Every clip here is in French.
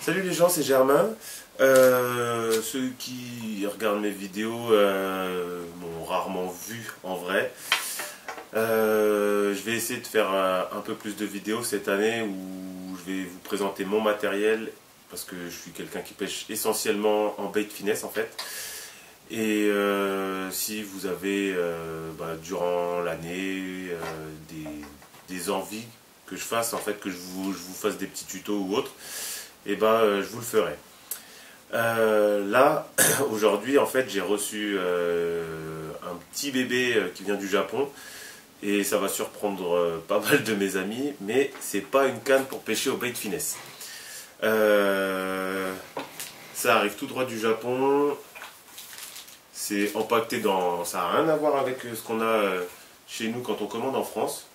Salut les gens, c'est Germain. Ceux qui regardent mes vidéos m'ont rarement vu en vrai. Je vais essayer de faire un peu plus de vidéos cette année où je vais vous présenter mon matériel parce que je suis quelqu'un qui pêche essentiellement en bait finesse en fait. Et si vous avez durant l'année des envies que je fasse en fait, que je vous fasse des petits tutos ou autres, et je vous le ferai. Là, aujourd'hui, en fait, j'ai reçu un petit bébé qui vient du Japon et ça va surprendre pas mal de mes amis, mais c'est pas une canne pour pêcher au bait de finesse. Ça arrive tout droit du Japon. C'est empaqueté dans. Ça n'a rien à voir avec ce qu'on a chez nous quand on commande en France.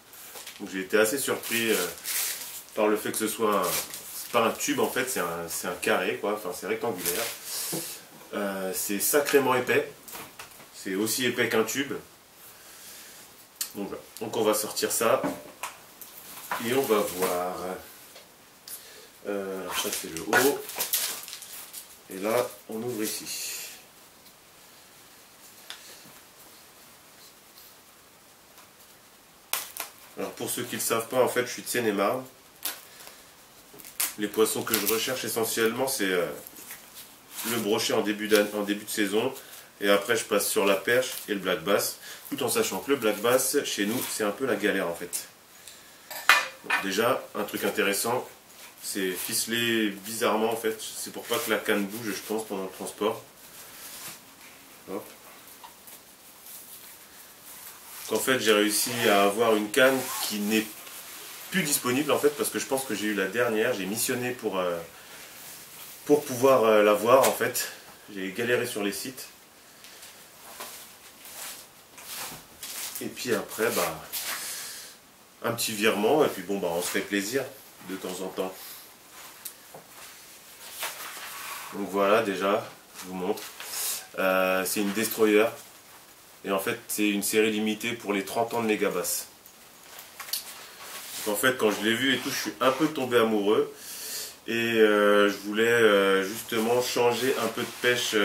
Donc j'ai été assez surpris par le fait que ce soit pas un tube en fait, c'est un carré quoi, enfin c'est rectangulaire. C'est sacrément épais, c'est aussi épais qu'un tube. Donc, voilà. Donc on va sortir ça et on va voir. Alors ça c'est le haut. Et là on ouvre ici. Alors pour ceux qui ne le savent pas, en fait je suis de Seine-et-Marne. Les poissons que je recherche essentiellement c'est le brochet en début de saison, et après je passe sur la perche et le black bass, tout en sachant que le black bass chez nous c'est un peu la galère en fait. Donc, déjà un truc intéressant, c'est ficelé bizarrement en fait, c'est pour pas que la canne bouge je pense pendant le transport. Hop. En fait j'ai réussi à avoir une canne qui n'est plus disponible en fait, parce que je pense que j'ai eu la dernière, j'ai missionné pour pouvoir la voir en fait. J'ai galéré sur les sites. Et puis après un petit virement et puis bon on se fait plaisir de temps en temps. Donc voilà, déjà je vous montre. C'est une destroyer. Et en fait c'est une série limitée pour les 30 ans de Megabass. En fait quand je l'ai vu et tout, je suis un peu tombé amoureux. Et je voulais justement changer un peu de pêche,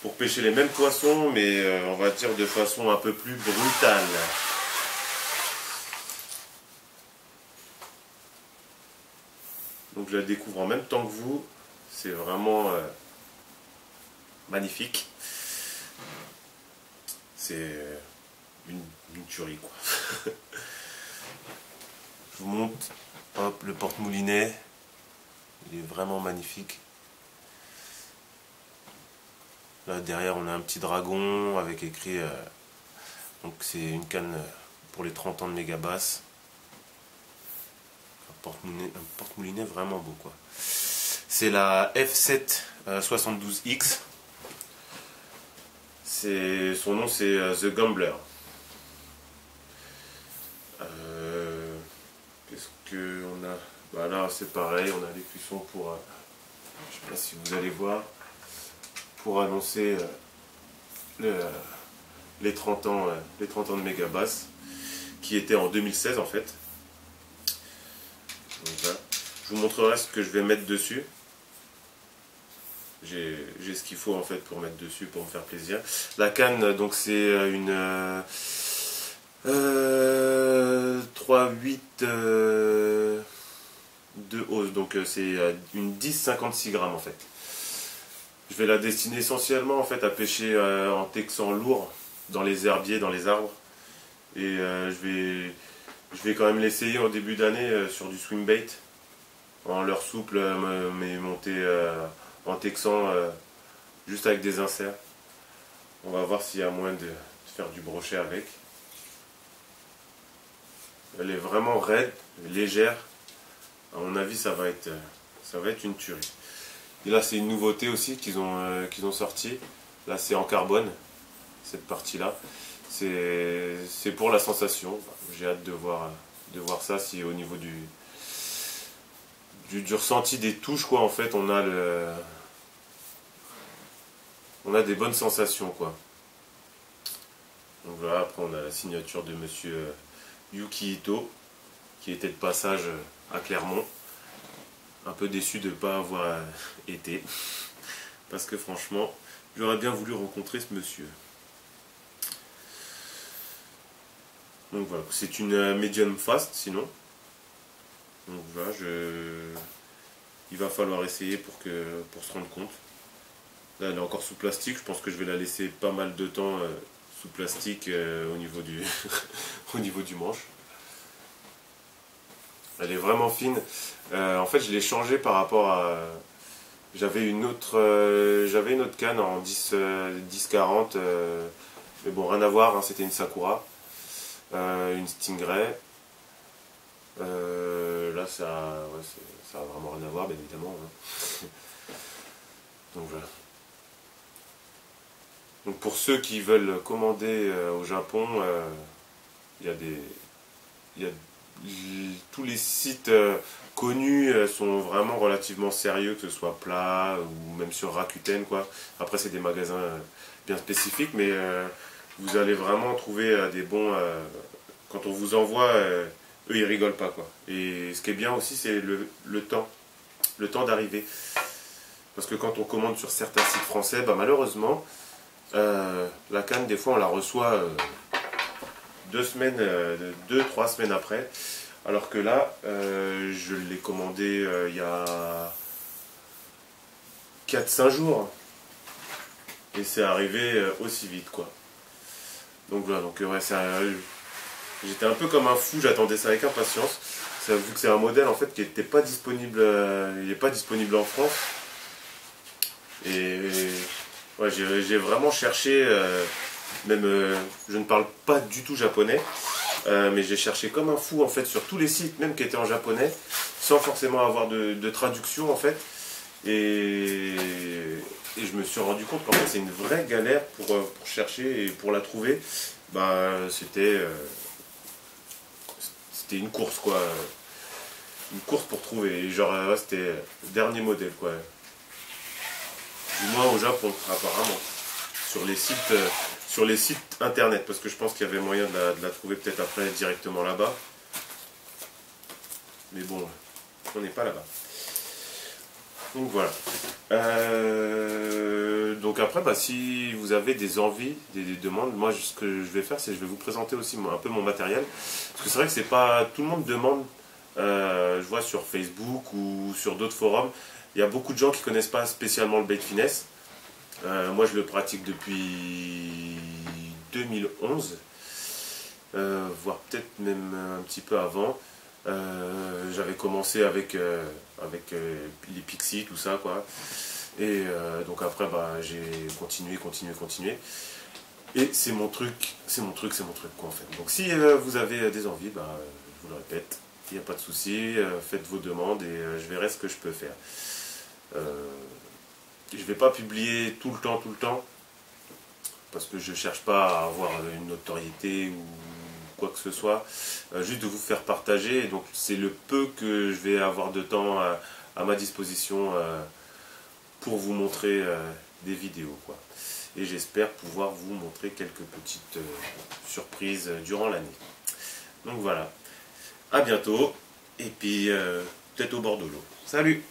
pour pêcher les mêmes poissons, mais on va dire de façon un peu plus brutale. Donc je la découvre en même temps que vous, c'est vraiment magnifique. C'est une tuerie quoi. Je vous montre. Hop, le porte-moulinet, il est vraiment magnifique. Là derrière on a un petit dragon avec écrit, donc c'est une canne pour les 30 ans de Megabass. Un porte-moulinet vraiment beau quoi. C'est la F7 72X. Son nom c'est The Gambler. Qu'est-ce qu'on a? Là c'est pareil, on a les cuissons pour, je sais pas si vous allez voir, pour annoncer les 30 ans de Megabass, qui était en 2016 en fait. Donc, voilà. Je vous montrerai ce que je vais mettre dessus. J'ai ce qu'il faut en fait pour mettre dessus, pour me faire plaisir. La canne, donc c'est une 3,8 de hausse, donc c'est une 10,56 grammes en fait. Je vais la destiner essentiellement en fait à pêcher en texan lourd dans les herbiers, dans les arbres. Et je vais quand même l'essayer en début d'année sur du swim bait, en leurre souple, mais monté en texan juste avec des inserts. On va voir s'il y a moyen de faire du brochet avec. Elle est vraiment raide, légère. À mon avis, ça va être une tuerie. Et là, c'est une nouveauté aussi qu'ils ont sorti. Là, c'est en carbone, cette partie-là. C'est pour la sensation. J'ai hâte de voir ça, si au niveau du ressenti des touches, quoi. En fait, on a des bonnes sensations, quoi. Donc voilà, après, on a la signature de monsieur Yuki Ito, qui était de passage à Clermont. un peu déçu de ne pas avoir été. Parce que franchement, j'aurais bien voulu rencontrer ce monsieur. Donc voilà, c'est une medium fast sinon. Donc voilà, il va falloir essayer pour se rendre compte. Là, elle est encore sous plastique, je pense que je vais la laisser pas mal de temps sous plastique au niveau du au niveau du manche. Elle est vraiment fine. En fait, je l'ai changée par rapport à... J'avais une autre canne en 10-40, mais bon, rien à voir, hein, c'était une Sakura, une Stingray. Là, ça a vraiment rien à voir, bien évidemment. Hein. Donc voilà. Donc pour ceux qui veulent commander au Japon, il y a tous les sites connus sont vraiment relativement sérieux, que ce soit Plat ou même sur Rakuten, quoi. Après c'est des magasins bien spécifiques, mais vous allez vraiment trouver des bons... quand on vous envoie, eux ils rigolent pas, quoi. Et ce qui est bien aussi, c'est le temps d'arriver. Parce que quand on commande sur certains sites français, bah, malheureusement, la canne, des fois, on la reçoit 2-3 semaines après. Alors que là, je l'ai commandé il y a 4-5 jours. Et c'est arrivé aussi vite, quoi. Donc voilà, ouais, j'étais un peu comme un fou, j'attendais ça avec impatience. Vu que c'est un modèle en fait qui n'était pas disponible, il n'est pas disponible en France. Et ouais, j'ai vraiment cherché, je ne parle pas du tout japonais, mais j'ai cherché comme un fou en fait sur tous les sites, même qui étaient en japonais, sans forcément avoir de traduction en fait. Et je me suis rendu compte qu'en fait c'est une vraie galère pour chercher et pour la trouver. Bah, c'était une course quoi, une course pour trouver. Et genre ouais, c'était le dernier modèle quoi. Du moins au Japon, apparemment. Sur les sites internet, parce que je pense qu'il y avait moyen de la trouver peut-être après directement là-bas. Mais bon, on n'est pas là-bas. Donc voilà. Donc après, bah, si vous avez des envies, des demandes, moi ce que je vais faire, c'est que je vais vous présenter aussi un peu mon matériel. Parce que c'est vrai que c'est pas tout le monde demande, je vois sur Facebook ou sur d'autres forums, il y a beaucoup de gens qui ne connaissent pas spécialement le bait finesse. Moi je le pratique depuis 2011, voire peut-être même un petit peu avant. J'avais commencé avec les Pixie, tout ça quoi. Et donc après bah, j'ai continué. Et c'est mon truc quoi en fait. Donc si vous avez des envies, bah, je vous le répète, il n'y a pas de souci, faites vos demandes et je verrai ce que je peux faire. Je ne vais pas publier tout le temps, parce que je ne cherche pas à avoir une notoriété ou quoi que ce soit, juste de vous faire partager. Et donc c'est le peu que je vais avoir de temps à ma disposition pour vous montrer des vidéos, quoi. Et j'espère pouvoir vous montrer quelques petites surprises durant l'année. Donc voilà, à bientôt, et puis peut-être au bord de l'eau. Salut!